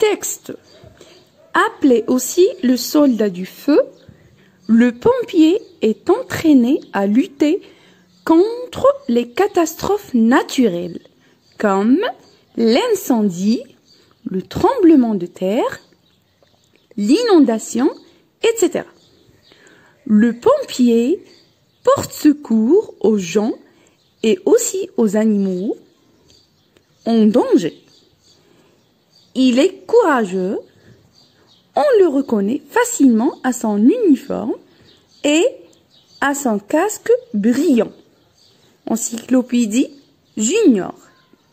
texte. Appelé aussi le soldat du feu, le pompier est entraîné à lutter contre les catastrophes naturelles, comme l'incendie, le tremblement de terre, l'inondation, etc. Le pompier porte secours aux gens et aussi aux animaux en danger. Il est courageux, on le reconnaît facilement à son uniforme et à son casque brillant. Encyclopédie Junior.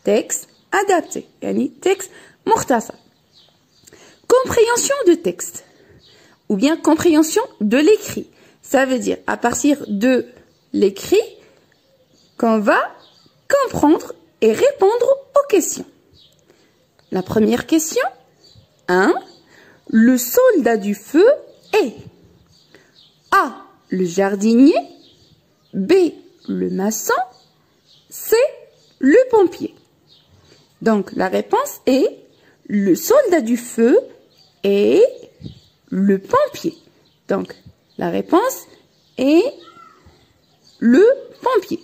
Texte adapté. Yani texte mukhtasar. Compréhension de texte. Ou bien compréhension de l'écrit. Ça veut dire à partir de l'écrit qu'on va comprendre et répondre aux questions. La première question. 1. Le soldat du feu est A. Le jardinier, B. Le maçon, C. Le pompier. Donc la réponse est le soldat du feu est le pompier. Donc la réponse est le pompier.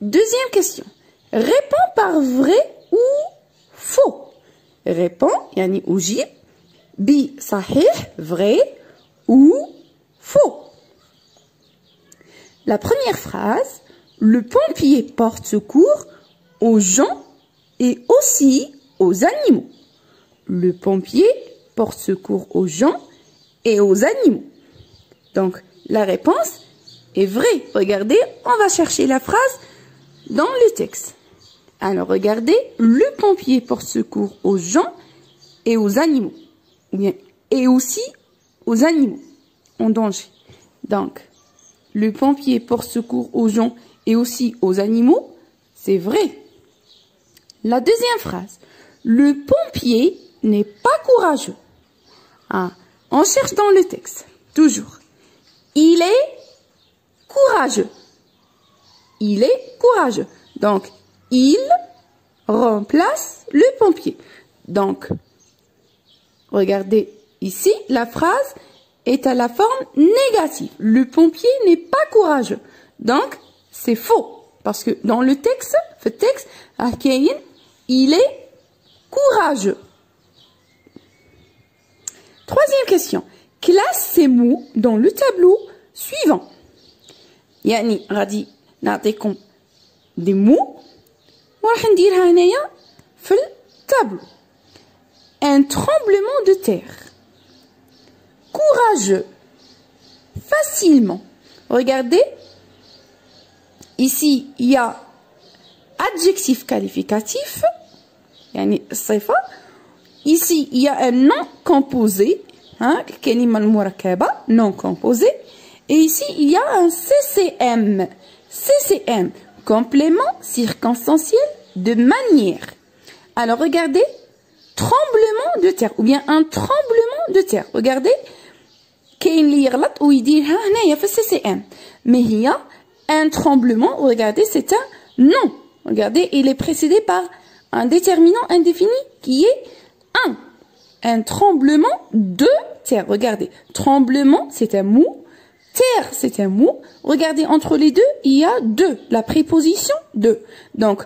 Deuxième question. Réponds par vrai ou faux. Réponds, yani oujib, bi sahih, vrai ou faux. La première phrase, le pompier porte secours aux gens et aussi aux animaux. Le pompier porte secours aux gens et aux animaux. Donc, la réponse est vraie. Regardez, on va chercher la phrase dans le texte. Alors, regardez, le pompier porte secours aux gens et aux animaux. Ou bien, et aussi aux animaux en danger. Donc, le pompier porte secours aux gens et aussi aux animaux, c'est vrai. La deuxième phrase, le pompier n'est pas courageux. Ah, on cherche dans le texte, toujours. Il est courageux. Il est courageux. Donc, il remplace le pompier. Donc, regardez ici, la phrase est à la forme négative. Le pompier n'est pas courageux. Donc, c'est faux. Parce que dans le texte, il est courageux. Troisième question. Classe ces mots dans le tableau suivant. Yani, غادي نعطيكم des mots وراح نديرها هنايا في التابلو. Un tremblement de terre. Courageux. Facilement. Regardez. Ici, il y a adjectif qualificatif. Yani صفة. Ici, il y a un nom composé. الكلمة المركبة. Non composé. Et ici, il y a un CCM. CCM. Complément circonstanciel de manière. Alors, regardez. Tremblement de terre. Ou bien un tremblement de terre. Regardez. كاين اللي يغلط ويديرها هنايا في CCM. Mais il y a un tremblement. Regardez, c'est un nom. Regardez, il est précédé par un déterminant indéfini qui est un. Un tremblement de terre. Regardez. Tremblement, c'est un mot. Terre, c'est un mot. Regardez, entre les deux, il y a deux. La préposition de. Donc,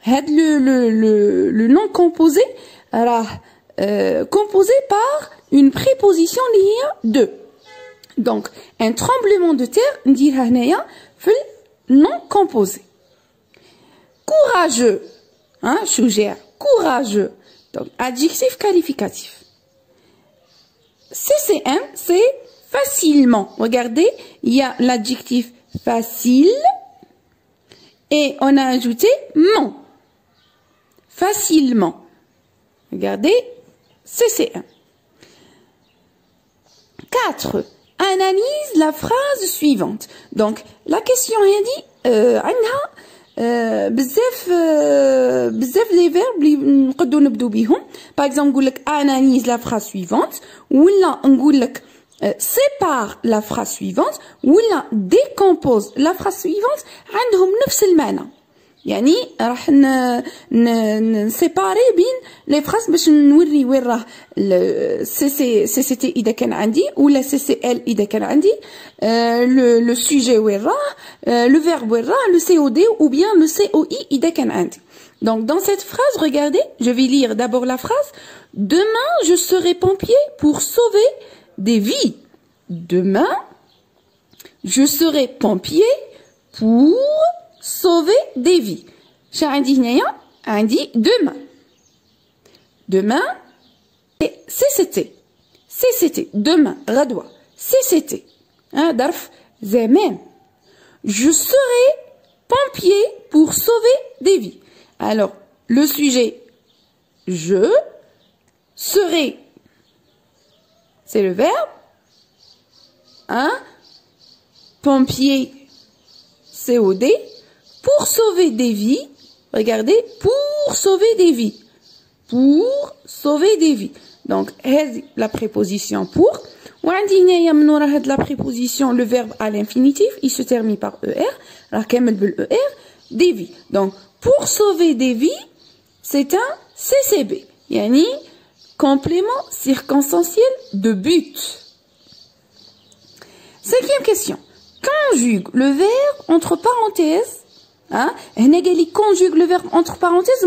le nom composé, composé par une préposition liée de. Donc, un tremblement de terre, نديرها هنايا في nom composé. Courageux. شجاع. Courageux. Donc, adjectif qualificatif. CCM, c'est facilement. Regardez, il y a l'adjectif facile et on a ajouté ment. Facilement. Regardez, CCM. 4. Analyse la phrase suivante. Donc, la question a dit, بزاف les verbes اللي نقدروا نبدو بيهم. Par exemple, نقول لك analyse la phrase suivante ولا نقول لك sépare la phrase suivante ولا décompose la phrase suivante عندهم نفس المعنى. يعني راح نسيباري بين لي فراس باش نوري وين راه سي سي تي اذا كان عندي ولا سي سي ال اذا كان عندي لو سوجي وين راه لو فيرب وين راه لو سي او دي ou bien le COI اذا كان عندي. Donc dans cette phrase, regardez, je vais lire d'abord la phrase. Demain, je serai pompier pour sauver des vies. Demain, je serai pompier pour sauver des vies. J'ai dit demain. Demain, et CCT, demain, radwa, CCT, hein, darf, zemen. Je serai pompier pour sauver des vies. Alors, le sujet, je serai, c'est le verbe, hein, pompier, COD, pour sauver des vies, regardez, pour sauver des vies, pour sauver des vies. Donc, la préposition pour, la préposition, le verbe à l'infinitif, il se termine par ER, des vies. Donc, pour sauver des vies, c'est un CCB, yani complément circonstanciel de but. Cinquième question. Conjugue le verbe entre parenthèses. Hein? Conjugue le verbe entre parenthèses.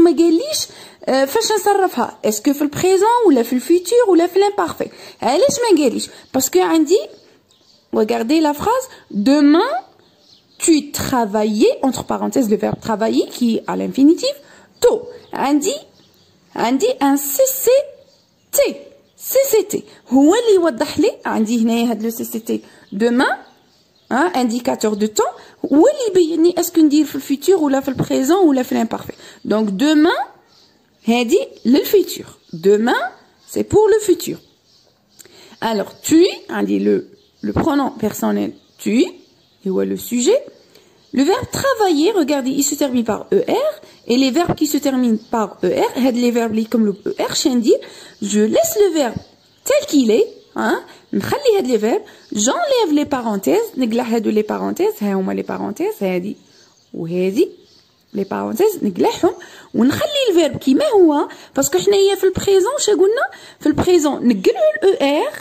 Est-ce que fait le présent ou le futur ou le l'imparfait? Parce que on dit, regardez la phrase, demain, tu travaillais, entre parenthèses, le verbe travailler qui est à l'infinitif, tôt. On dit un CCT. CCT. هو اللي يوضح لي عندي هنايا هاد لو CCT demain, hein, indicateur de temps, هو اللي يبين لي اسكو ندير في الفيتور ولا في البريزون ولا في الامبارفait. Donc demain هادي للفيتور. Demain c'est pour le futur. Alors tu, on dit le pronom personnel tu, et ouais le sujet. Le verbe travailler, regardez, il se termine par ER, et les verbes qui se terminent par ER, les verbes comme le ER, je laisse le verbe tel qu'il est, hein, les verbes, j'enlève les parenthèses, les parenthèses, les parenthèses, les parenthèses, ونخلي الverbe كيما هو parce que حنايا في البريزون شا قلنا في البريزون نقلعوا الER,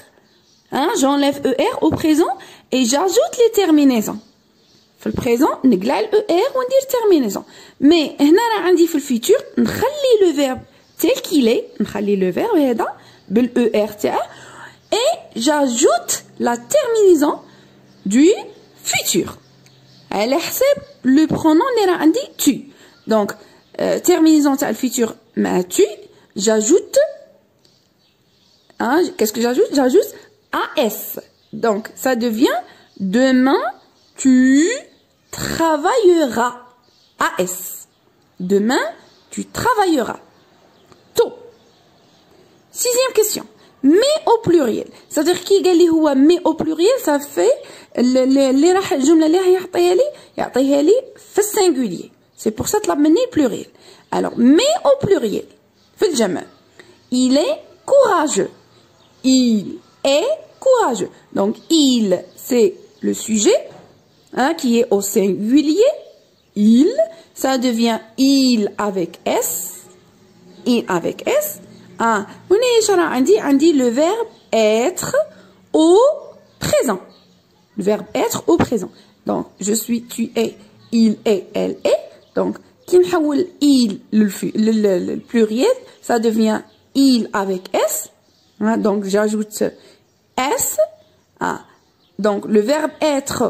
hein, j'enlève ER au présent et j'ajoute les terminaisons. في البريزون نقلع الER وندير terminaison. Mais هنا راه عندي في الفيتور نخلي le verbe tel qu'il est, نخلي le verbe هذا بالER تاعه et j'ajoute la terminaison du futur. على حساب le pronom اللي راه عندي tu. Donc terminaison تاع الفيتور مع tu, j'ajoute, hein, qu'est-ce que j'ajoute? J'ajoute AS. Donc ça devient demain tu travailleras. AS. Demain, tu travailleras. Tôt. Sixième question. Mais au pluriel. C'est-à-dire qui قال لي هو mais au pluriel, ça fait اللي راح الجملة اللي راح يعطيها لي في السنجولير. C'est pour ça طلب مني pluriel. Alors, mais au pluriel. في الجمع. Il est courageux. Il est courageux. Donc, il, c'est le sujet, hein, qui est au singulier. Il, ça devient il avec S. Il avec S. Ah, on dit le verbe être au présent. Le verbe être au présent. Donc, je suis, tu es, il est, elle est. Donc, qui نحول il, le pluriel, ça devient il avec S. Hein, donc, j'ajoute S. Ah, donc, le verbe être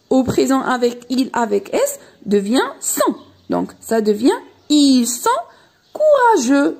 au présent avec il avec S devient sont. Donc, ça devient ils sont courageux.